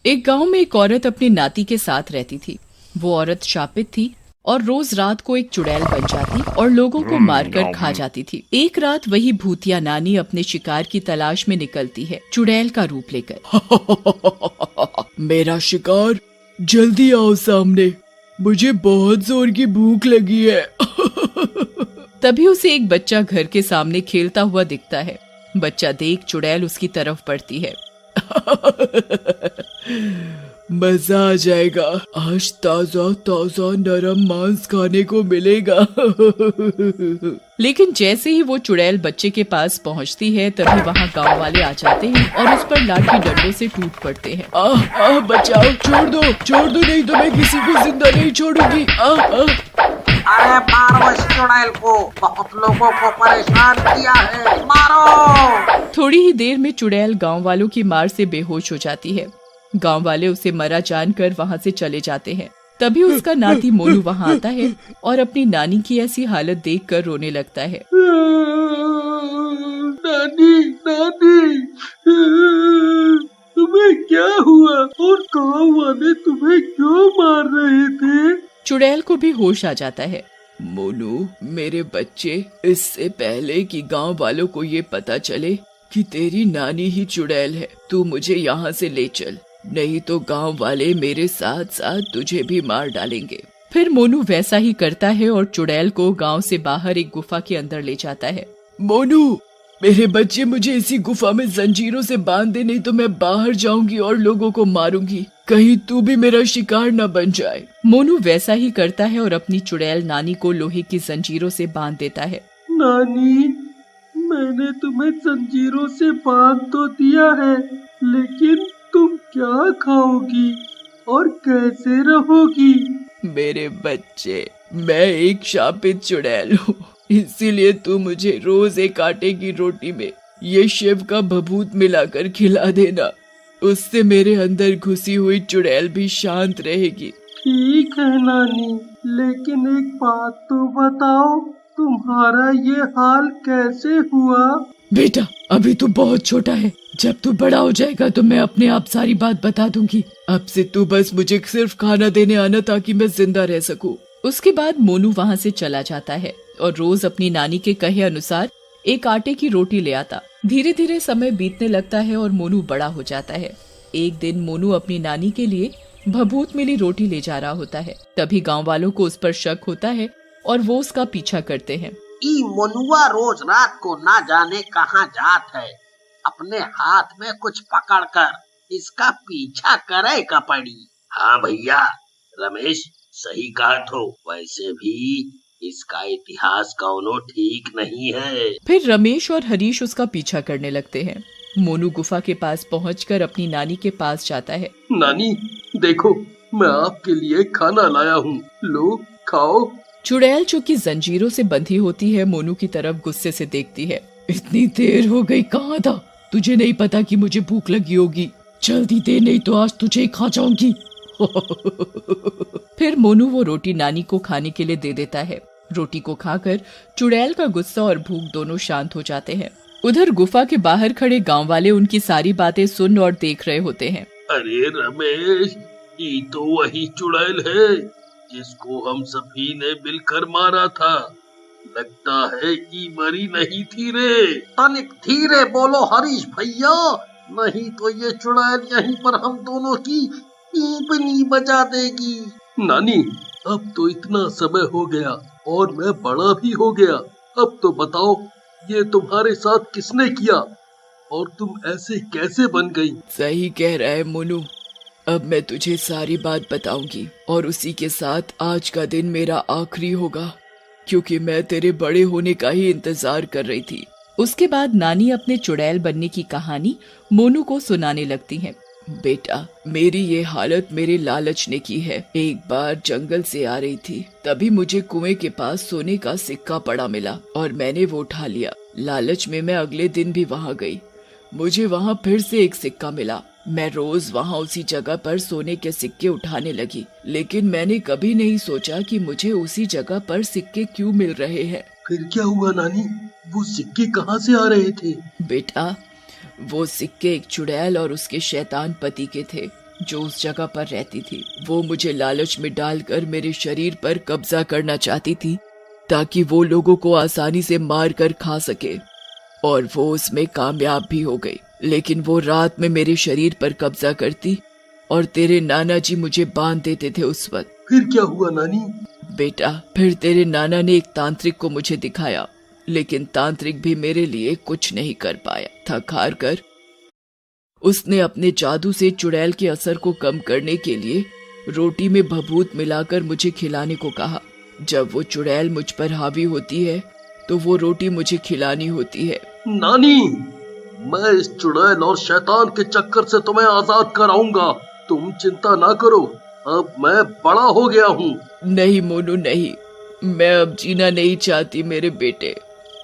एक गांव में एक औरत अपनी नाती के साथ रहती थी। वो औरत शापित थी और रोज रात को एक चुड़ैल बन जाती और लोगों को मारकर खा जाती थी। एक रात वही भूतिया नानी अपने शिकार की तलाश में निकलती है, चुड़ैल का रूप लेकर। मेरा शिकार, जल्दी आओ सामने, मुझे बहुत जोर की भूख लगी है। तभी उसे एक बच्चा घर के सामने खेलता हुआ दिखता है। बच्चा देख चुड़ैल उसकी तरफ बढ़ती है। मजा आ जाएगा, आज ताजा ताजा नरम मांस खाने को मिलेगा। लेकिन जैसे ही वो चुड़ैल बच्चे के पास पहुंचती है तभी वहाँ गांव वाले आ जाते हैं और उस पर लाठी डंडों से टूट पड़ते हैं। बचाओ, छोड़ दो नहीं तो मैं किसी को जिंदा नहीं छोड़ूंगी। अरे मारो इस चुड़ैल को, बहुत लोगों को परेशान किया है, मारो। थोड़ी ही देर में चुड़ैल गांव वालों की मार से बेहोश हो जाती है। गांव वाले उसे मरा जानकर वहां से चले जाते हैं। तभी उसका नाती मोनू वहां आता है और अपनी नानी की ऐसी हालत देखकर रोने लगता है। नानी, तुम्हें क्या हुआ और गांव वाले तुम्हें क्यों मार रहे थे? चुड़ैल को भी होश आ जाता है। मोनू मेरे बच्चे, इससे पहले कि गांव वालों को ये पता चले कि तेरी नानी ही चुड़ैल है, तू मुझे यहाँ से ले चल, नहीं तो गांव वाले मेरे साथ साथ तुझे भी मार डालेंगे। फिर मोनू वैसा ही करता है और चुड़ैल को गांव से बाहर एक गुफा के अंदर ले जाता है। मोनू मेरे बच्चे, मुझे इसी गुफा में जंजीरों से बांध दे, नहीं तो मैं बाहर जाऊंगी और लोगों को मारूंगी, कहीं तू भी मेरा शिकार न बन जाए। मोनू वैसा ही करता है और अपनी चुड़ैल नानी को लोहे की जंजीरों से बांध देता है। नानी, मैंने तुम्हें जंजीरों से बांध तो दिया है, लेकिन तुम क्या खाओगी और कैसे रहोगी? मेरे बच्चे, मैं एक शापित चुड़ैल हूँ, इसीलिए तू मुझे रोज एक आटे की रोटी में ये शिव का भभूत मिलाकर खिला देना, उससे मेरे अंदर घुसी हुई चुड़ैल भी शांत रहेगी। ठीक है नानी, लेकिन एक बात तो बताओ, तुम्हारा ये हाल कैसे हुआ? बेटा, अभी तू बहुत छोटा है, जब तू बड़ा हो जाएगा तो मैं अपने आप सारी बात बता दूंगी। अब से तू बस मुझे सिर्फ खाना देने आना ताकि मैं जिंदा रह सकूं। उसके बाद मोनू वहाँ से चला जाता है और रोज अपनी नानी के कहे अनुसार एक आटे की रोटी ले आता। धीरे धीरे समय बीतने लगता है और मोनू बड़ा हो जाता है। एक दिन मोनू अपनी नानी के लिए भभूत मिली रोटी ले जा रहा होता है। तभी गांव वालों को उस पर शक होता है और वो उसका पीछा करते हैं। ई मोनुआ रोज रात को ना जाने कहाँ जात है, अपने हाथ में कुछ पकड़कर इसका पीछा करे का पड़ी। हाँ भैया, रमेश सही कहा तो, वैसे भी इसका इतिहास कौनो ठीक नहीं है। फिर रमेश और हरीश उसका पीछा करने लगते हैं। मोनू गुफा के पास पहुंचकर अपनी नानी के पास जाता है। नानी देखो, मैं आपके लिए खाना लाया हूँ, लो खाओ। चुड़ैल जो कि जंजीरों से बंधी होती है मोनू की तरफ गुस्से से देखती है। इतनी देर हो गई, कहाँ था? तुझे नहीं पता कि मुझे भूख लगी होगी? जल्दी दे, नहीं तो आज तुझे खा जाऊंगी। फिर मोनू वो रोटी नानी को खाने के लिए दे देता है। रोटी को खाकर चुड़ैल का गुस्सा और भूख दोनों शांत हो जाते हैं। उधर गुफा के बाहर खड़े गांव वाले उनकी सारी बातें सुन और देख रहे होते हैं। अरे रमेश, ये तो वही चुड़ैल है जिसको हम सभी ने मिलकर मारा था। लगता है कि मरी नहीं थी रे। तनिक धीरे बोलो हरीश भैया, नहीं तो ये चुड़ैल यहीं पर हम दोनों की पीपनी बजा देगी। नानी, अब तो इतना समय हो गया और मैं बड़ा भी हो गया, अब तो बताओ ये तुम्हारे साथ किसने किया और तुम ऐसे कैसे बन गई? सही कह रहा है मोनू, अब मैं तुझे सारी बात बताऊंगी और उसी के साथ आज का दिन मेरा आखिरी होगा, क्योंकि मैं तेरे बड़े होने का ही इंतजार कर रही थी। उसके बाद नानी अपने चुड़ैल बनने की कहानी मोनू को सुनाने लगती हैं। बेटा, मेरी ये हालत मेरे लालच ने की है। एक बार जंगल से आ रही थी, तभी मुझे कुएं के पास सोने का सिक्का पड़ा मिला और मैंने वो उठा लिया। लालच में मैं अगले दिन भी वहाँ गई, मुझे वहाँ फिर से एक सिक्का मिला। मैं रोज वहाँ उसी जगह पर सोने के सिक्के उठाने लगी, लेकिन मैंने कभी नहीं सोचा कि मुझे उसी जगह पर सिक्के क्यों मिल रहे हैं। फिर क्या हुआ नानी, वो सिक्के कहाँ से आ रहे थे? बेटा, वो सिक्के एक चुड़ैल और उसके शैतान पति के थे। जो उस जगह पर रहती थी। वो मुझे लालच में डालकर मेरे शरीर पर कब्जा करना चाहती थी ताकि वो लोगों को आसानी से मार कर खा सके, और वो उसमें कामयाब भी हो गई। लेकिन वो रात में मेरे शरीर पर कब्जा करती और तेरे नाना जी मुझे बांध देते थे उस वक्त। फिर क्या हुआ नानी? बेटा, फिर तेरे नाना ने एक तांत्रिक को मुझे दिखाया, लेकिन तांत्रिक भी मेरे लिए कुछ नहीं कर पाया। थक हार कर उसने अपने जादू से चुड़ैल के असर को कम करने के लिए रोटी में भभूत मिलाकर मुझे खिलाने को कहा। जब वो चुड़ैल मुझ पर हावी होती है तो वो रोटी मुझे खिलानी होती है। नानी, मैं इस चुड़ैल और शैतान के चक्कर से तुम्हें आजाद कराऊंगा। तुम चिंता ना करो, अब मैं बड़ा हो गया हूँ। नहीं मोनू, नहीं, मैं अब जीना नहीं चाहती मेरे बेटे।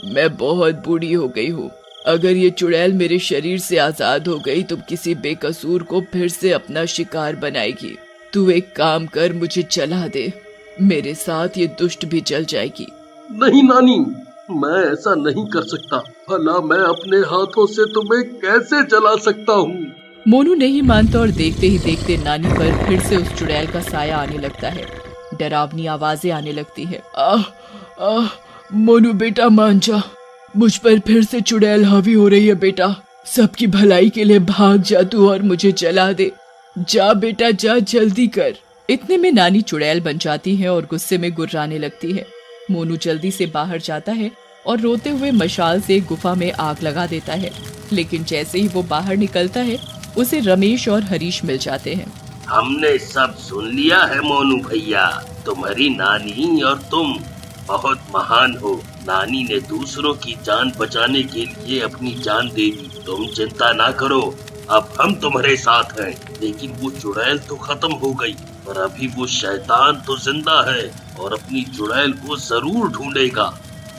मैं बहुत बूढ़ी हो गई हूँ। अगर ये चुड़ैल मेरे शरीर से आजाद हो गई तो किसी बेकसूर को फिर से अपना शिकार बनाएगी। तू एक काम कर, मुझे जला दे, मेरे साथ ये दुष्ट भी जल जाएगी। नहीं नानी, मैं ऐसा नहीं कर सकता। भला मैं अपने हाथों से तुम्हें कैसे जला सकता हूँ? मोनू नहीं मानता और देखते ही देखते नानी पर फिर से उस चुड़ैल का साया आने लगता है। डरावनी आवाजें आने लगती है। मोनू बेटा, मान जा, मुझ पर फिर से चुड़ैल हावी हो रही है। बेटा, सबकी भलाई के लिए भाग जा तू और मुझे जला दे। जा बेटा जा, जल्दी कर। इतने में नानी चुड़ैल बन जाती है और गुस्से में गुर्राने लगती है। मोनू जल्दी से बाहर जाता है और रोते हुए मशाल से गुफा में आग लगा देता है। लेकिन जैसे ही वो बाहर निकलता है उसे रमेश और हरीश मिल जाते हैं। हमने सब सुन लिया है मोनू भैया, तुम्हारी नानी और तुम बहुत महान हो। नानी ने दूसरों की जान बचाने के लिए अपनी जान दे दी। तुम चिंता ना करो, अब हम तुम्हारे साथ हैं। लेकिन वो चुड़ैल तो खत्म हो गई, पर अभी वो शैतान तो जिंदा है और अपनी चुड़ैल को जरूर ढूंढेगा,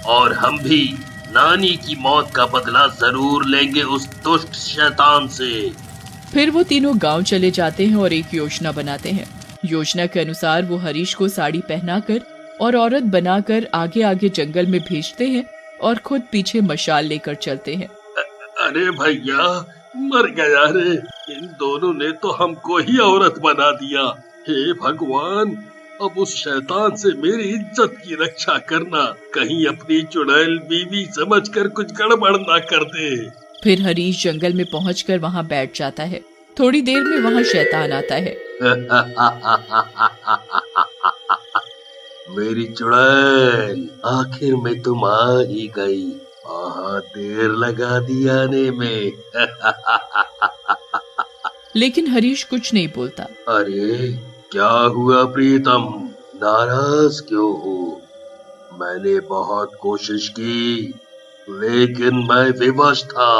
और हम भी नानी की मौत का बदला जरूर लेंगे उस दुष्ट शैतान से। फिर वो तीनों गांव चले जाते हैं और एक योजना बनाते हैं। योजना के अनुसार वो हरीश को साड़ी पहनाकर और औरत बनाकर आगे आगे जंगल में भेजते हैं और खुद पीछे मशाल लेकर चलते हैं। अरे भैया, मर गया रे, इन दोनों ने तो हमको ही औरत बना दिया। हे भगवान, अब उस शैतान से मेरी इज्जत की रक्षा करना, कहीं अपनी चुड़ैल बीवी समझकर कुछ गड़बड़ ना कर दे। फिर हरीश जंगल में पहुंचकर वहां बैठ जाता है। थोड़ी देर में वहां शैतान आता है। मेरी चुड़ैल, आखिर में तुम आ ही गई। बहुत देर लगा दी आने में। लेकिन हरीश कुछ नहीं बोलता। अरे क्या हुआ प्रीतम, नाराज क्यों हो? मैंने बहुत कोशिश की, लेकिन मैं विवश था।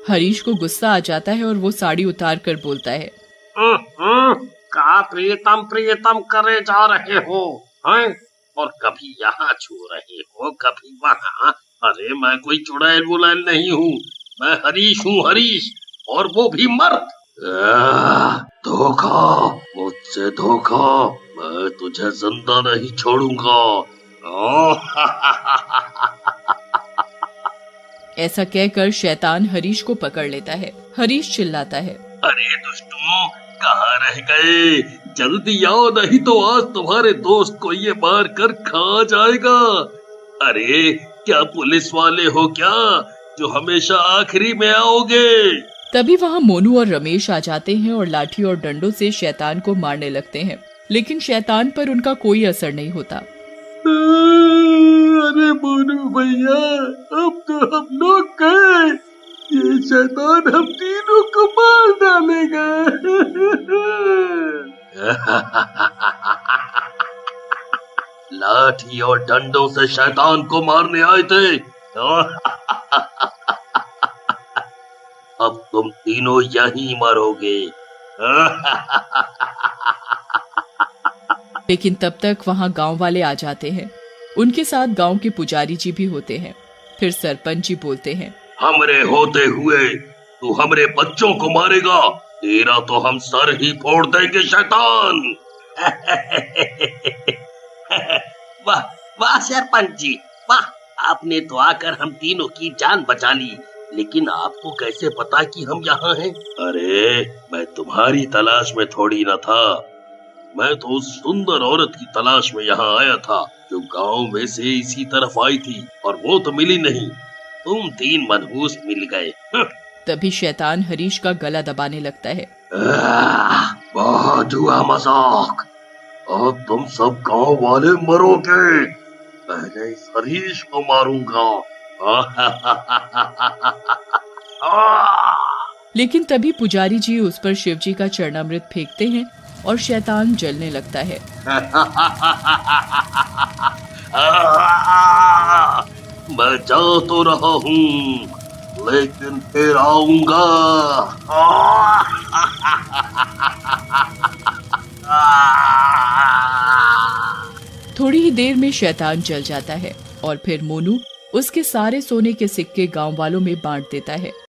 हरीश को गुस्सा आ जाता है और वो साड़ी उतार कर बोलता है, का प्रीतम प्रीतम करे जा रहे हो हैं? और कभी यहाँ छू रहे हो, कभी वहाँ। अरे मैं कोई चुड़ैल बुलैल नहीं हूँ, मैं हरीश हूँ, हरीश, और वो भी मर्द। धोखा, मुझसे धोखा, मैं तुझे जिंदा नहीं छोड़ूंगा। ऐसा कहकर शैतान हरीश को पकड़ लेता है। हरीश चिल्लाता है, अरे दुष्टों, कहाँ रह गए? जल्दी आओ, नहीं तो आज तुम्हारे दोस्त को ये मार कर खा जाएगा। अरे क्या पुलिस वाले हो क्या, जो हमेशा आखिरी में आओगे? तभी वहाँ मोनू और रमेश आ जाते हैं और लाठी और डंडों से शैतान को मारने लगते हैं। लेकिन शैतान पर उनका कोई असर नहीं होता। अरे मोनू भैया, अब तो हम लोग गए, ये शैतान हम तीनों को मार डालेगा। लाठी और डंडों से शैतान को मारने आए थे। अब तुम तीनों यहीं मरोगे। लेकिन तब तक वहाँ गांव वाले आ जाते हैं। उनके साथ गांव के पुजारी जी भी होते हैं। फिर सरपंच जी बोलते हैं, हमरे होते हुए तू हमरे बच्चों को मारेगा, तेरा तो हम सर ही फोड़ देंगे शैतान। वाह वाह सरपंच जी, वाह, आपने तो आकर हम तीनों की जान बचा ली। लेकिन आपको कैसे पता कि हम यहाँ हैं? अरे मैं तुम्हारी तलाश में थोड़ी न था, मैं तो उस सुंदर औरत की तलाश में यहाँ आया था जो गांव में से इसी तरफ आई थी, और वो तो मिली नहीं, तुम 3 मनहूस मिल गए। तभी शैतान हरीश का गला दबाने लगता है। बहुत हुआ मजाक, अब तुम सब गांव वाले मरोगे, पहले इस हरीश को मारूंगा। लेकिन तभी पुजारी जी उस पर शिव जी का चरणामृत फेंकते हैं और शैतान जलने लगता है। मैं जा तो रहा हूँ, लेकिन फिर आऊंगा। थोड़ी ही देर में शैतान जल जाता है और फिर मोनू उसके सारे सोने के सिक्के गांव वालों में बांट देता है।